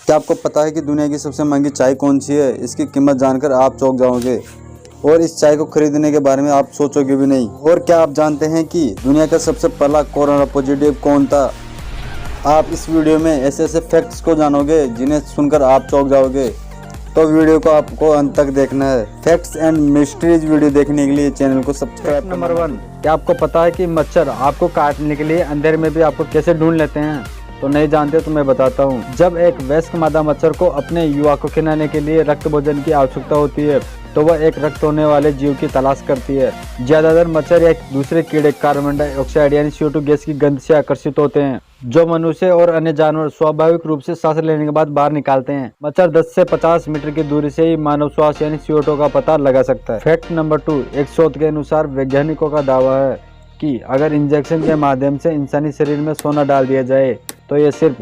क्या आपको पता है कि दुनिया की सबसे महंगी चाय कौन सी है? इसकी कीमत जानकर आप चौंक जाओगे और इस चाय को खरीदने के बारे में आप सोचोगे भी नहीं। और क्या आप जानते हैं कि दुनिया का सबसे पहला कोरोना पॉजिटिव कौन था? आप इस वीडियो में ऐसे ऐसे फैक्ट्स को जानोगे जिन्हें सुनकर आप चौंक जाओगे। तो वीडियो को आपको अंत तक देखना है। फैक्ट्स एंड मिस्ट्रीज वीडियो देखने के लिए चैनल को सब्सक्राइब। नंबर 1, क्या आपको पता है कि मच्छर आपको काटने के लिए अंधेरे में भी आपको कैसे ढूंढ लेते हैं? तो नहीं जानते तो मैं बताता हूँ। जब एक वयस्क मादा मच्छर को अपने युवा को खिलाने के लिए रक्त भोजन की आवश्यकता होती है तो वह एक रक्त होने वाले जीव की तलाश करती है। ज्यादातर मच्छर या दूसरे कीड़े कार्बन डाइऑक्साइड यानी CO2 गैस की गंध से आकर्षित होते हैं, जो मनुष्य और अन्य जानवर स्वाभाविक रूप से सांस लेने के बाद बाहर निकालते हैं। मच्छर 10 से 50 मीटर की दूरी से ही मानव श्वास यानी CO2 का पता लगा सकता है। फैक्ट नंबर 2, एक शोध के अनुसार वैज्ञानिकों का दावा है कि अगर इंजेक्शन के माध्यम से इंसानी शरीर में सोना डाल दिया जाए तो यह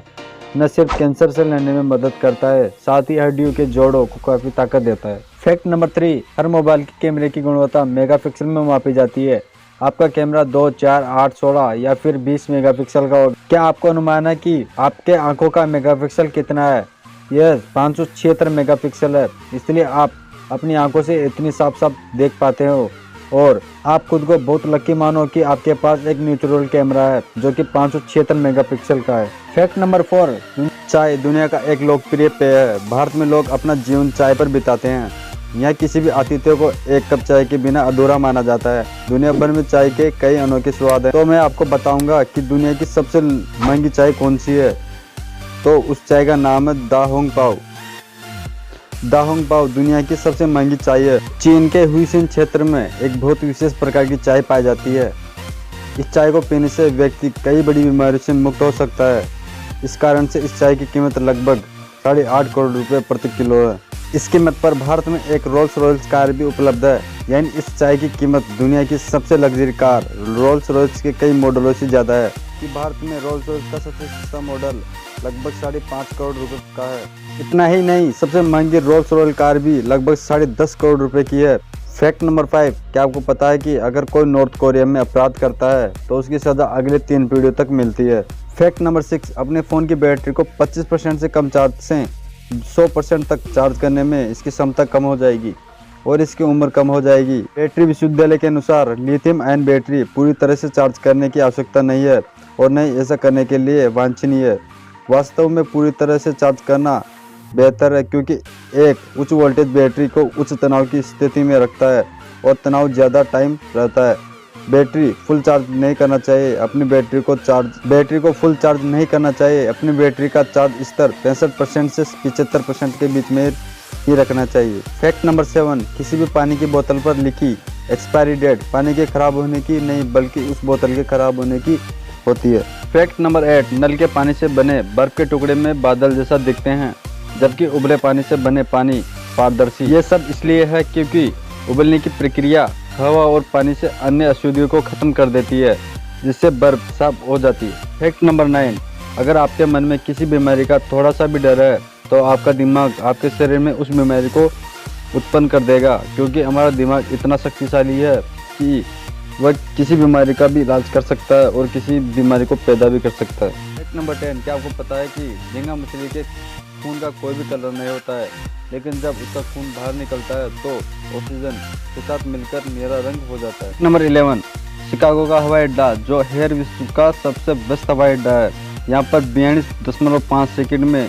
न सिर्फ कैंसर से लड़ने में मदद करता है, साथ ही हड्डियों के जोड़ों को काफी ताकत देता है। फैक्ट नंबर 3, हर मोबाइल के कैमरे की गुणवत्ता मेगापिक्सल में मापी जाती है। आपका कैमरा 2, 4, 8, 16 या फिर 20 मेगापिक्सल का हो। क्या आपको अनुमान है कि आपके आंखों का मेगापिक्सल कितना है? यह 576 मेगापिक्सल है। इसलिए आप अपनी आंखों से इतनी साफ साफ देख पाते हो और आप खुद को बहुत लकी मानो कि आपके पास एक नेचुरल कैमरा है जो कि 576 मेगापिक्सल का है। फैक्ट नंबर 4, चाय दुनिया का एक लोकप्रिय पेय है। भारत में लोग अपना जीवन चाय पर बिताते हैं। यहाँ किसी भी अतिथि को एक कप चाय के बिना अधूरा माना जाता है। दुनिया भर में चाय के कई अनोखे स्वाद हैं। तो मैं आपको बताऊंगा कि दुनिया की सबसे महंगी चाय कौन सी है। तो उस चाय का नाम है दाहोंग पाओ। दाहोंग पाओ दुनिया की सबसे महंगी चाय है। चीन के हुइसिन क्षेत्र में एक बहुत विशेष प्रकार की चाय पाई जाती है। इस चाय को पीने से व्यक्ति कई बड़ी बीमारियों से मुक्त हो सकता है। इस कारण से इस चाय की कीमत लगभग 8.5 करोड़ रुपए प्रति किलो है। इस कीमत पर भारत में एक रोल्स रॉयल्स कार भी उपलब्ध है, यानी इस चाय की कीमत दुनिया की सबसे लग्जरी कार रोल्स रॉयल्स के कई मॉडलों से ज़्यादा है। कि भारत में रोल्स रॉयल्स का सबसे सस्ता मॉडल लगभग 5.5 करोड़ रुपए का है। इतना ही नहीं, सबसे महंगी रोल्स रॉयल कार भी लगभग 10.5 करोड़ रुपए की है। फैक्ट नंबर 5, क्या आपको पता है कि अगर कोई नॉर्थ कोरिया में अपराध करता है तो उसकी सजा अगले 3 पीढ़ियों तक मिलती है। फैक्ट नंबर 6, अपने फ़ोन की बैटरी को 25% से कम चार्ज से 100% तक चार्ज करने में इसकी क्षमता कम हो जाएगी और इसकी उम्र कम हो जाएगी। बैटरी विश्वविद्यालय के अनुसार लिथियम आयन बैटरी पूरी तरह से चार्ज करने की आवश्यकता नहीं है और नहीं ऐसा करने के लिए वांछनीय है। वास्तव में पूरी तरह से चार्ज करना बेहतर है, क्योंकि एक उच्च वोल्टेज बैटरी को उच्च तनाव की स्थिति में रखता है और तनाव ज़्यादा टाइम रहता है। बैटरी फुल चार्ज नहीं करना चाहिए। अपनी बैटरी को फुल चार्ज नहीं करना चाहिए। अपनी बैटरी का चार्ज स्तर 65% से 75% के बीच में ही रखना चाहिए। फैक्ट नंबर 7, किसी भी पानी की बोतल पर लिखी एक्सपायरी डेट पानी के खराब होने की नहीं बल्कि उस बोतल के खराब होने की होती है। फैक्ट नंबर 8, नल के पानी से बने बर्फ के टुकड़े में बादल जैसा दिखते हैं, जबकि उबले पानी से बने पानी पारदर्शी। ये सब इसलिए है क्योंकि उबलने की प्रक्रिया हवा और पानी से अन्य अशुद्धियों को खत्म कर देती है, जिससे बर्फ साफ हो जाती है। फैक्ट नंबर 9, अगर आपके मन में किसी बीमारी का थोड़ा सा भी डर है तो आपका दिमाग आपके शरीर में उस बीमारी को उत्पन्न कर देगा, क्योंकि हमारा दिमाग इतना शक्तिशाली है कि वह किसी बीमारी का भी इलाज कर सकता है और किसी बीमारी को पैदा भी कर सकता है। फैक्ट नंबर 10, क्या आपको पता है कि झींगा मछली के खून का कोई भी कलर नहीं होता है, लेकिन जब उसका खून बाहर निकलता है तो ऑक्सीजन के साथ मिलकर नीला रंग हो जाता है। नंबर 11, शिकागो का हवाई अड्डा जो हेयर विश्व का सबसे बेस्ट हवाई अड्डा है। यहाँ पर 42.5 सेकंड में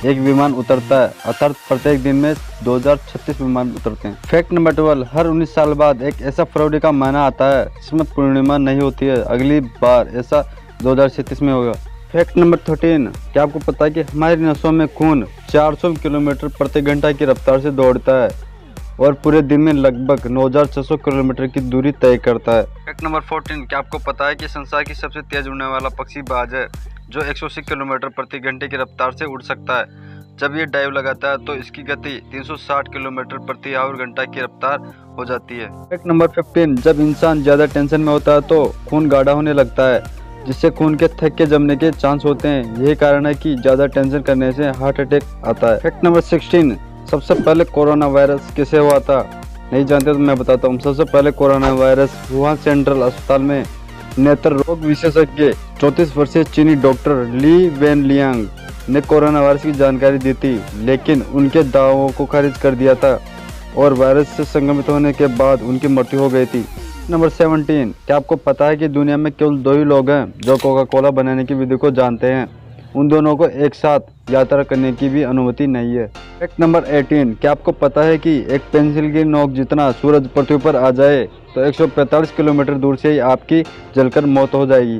एक विमान उतरता है, अर्थात प्रत्येक दिन में 2036 विमान उतरते हैं। फैक्ट नंबर 12, हर 19 साल बाद एक ऐसा फरवरी का महीना आता है जिसमें पूर्णिमा नहीं होती है। अगली बार ऐसा 2037 में होगा। फैक्ट नंबर 13, क्या आपको पता है कि हमारी नसों में खून 400 किलोमीटर प्रति घंटा की रफ्तार से दौड़ता है और पूरे दिन में लगभग 9600 किलोमीटर की दूरी तय करता है। फैक्ट नंबर 14, क्या आपको पता है कि संसार की सबसे तेज उड़ने वाला पक्षी बाज है, जो 180 किलोमीटर प्रति घंटे की रफ्तार से उड़ सकता है। जब ये डाइव लगाता है तो इसकी गति 360 किलोमीटर प्रति आवर घंटा की रफ्तार हो जाती है। फैक्ट नंबर 15, जब इंसान ज़्यादा टेंशन में होता है तो खून गाढ़ा होने लगता है, जिससे खून के थक के जमने के चांस होते हैं। यही कारण है कि ज़्यादा टेंशन करने से हार्ट अटैक आता है। फैक्ट नंबर 16, सबसे पहले कोरोना वायरस कैसे हुआ था? नहीं जानते तो मैं बताता हूँ। सबसे पहले कोरोना वायरस वुहान सेंट्रल अस्पताल में नेत्र रोग विशेषज्ञ 34 वर्षीय चीनी डॉक्टर ली वेन लियांग ने कोरोना वायरस की जानकारी दी थी, लेकिन उनके दावों को खारिज कर दिया था और वायरस से संक्रमित होने के बाद उनकी मृत्यु हो गई थी। नंबर 17, क्या आपको पता है कि दुनिया में केवल 2 ही लोग हैं जो कोका कोला बनाने की विधि को जानते हैं? उन दोनों को एक साथ यात्रा करने की भी अनुमति नहीं है। फैक्ट नंबर 18, क्या आपको पता है कि एक पेंसिल की नोक जितना सूरज पृथ्वी पर आ जाए तो 145 किलोमीटर दूर से ही आपकी जलकर मौत हो जाएगी।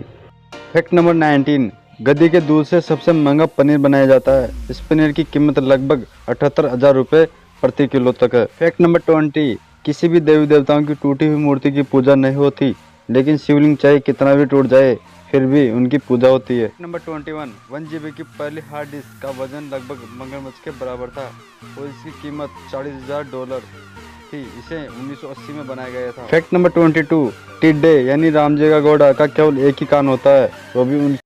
फैक्ट नंबर 19, गधी के दूध से सबसे महंगा पनीर बनाया जाता है। इस पनीर की कीमत लगभग 78,000 रुपये प्रति किलो तक है। फैक्ट नंबर 20, किसी भी देवी देवताओं की टूटी हुई मूर्ति की पूजा नहीं होती, लेकिन शिवलिंग चाहे कितना भी टूट जाए फिर भी उनकी पूजा होती है। नंबर 21, 1 GB की पहली हार्ड डिस्क का वजन लगभग मगरमच्छ के बराबर था और इसकी कीमत $40,000 थी। इसे 1980 में बनाया गया था। फैक्ट नंबर 22, टिड्डे यानी रामजी का घोड़ा का केवल एक ही कान होता है, वो भी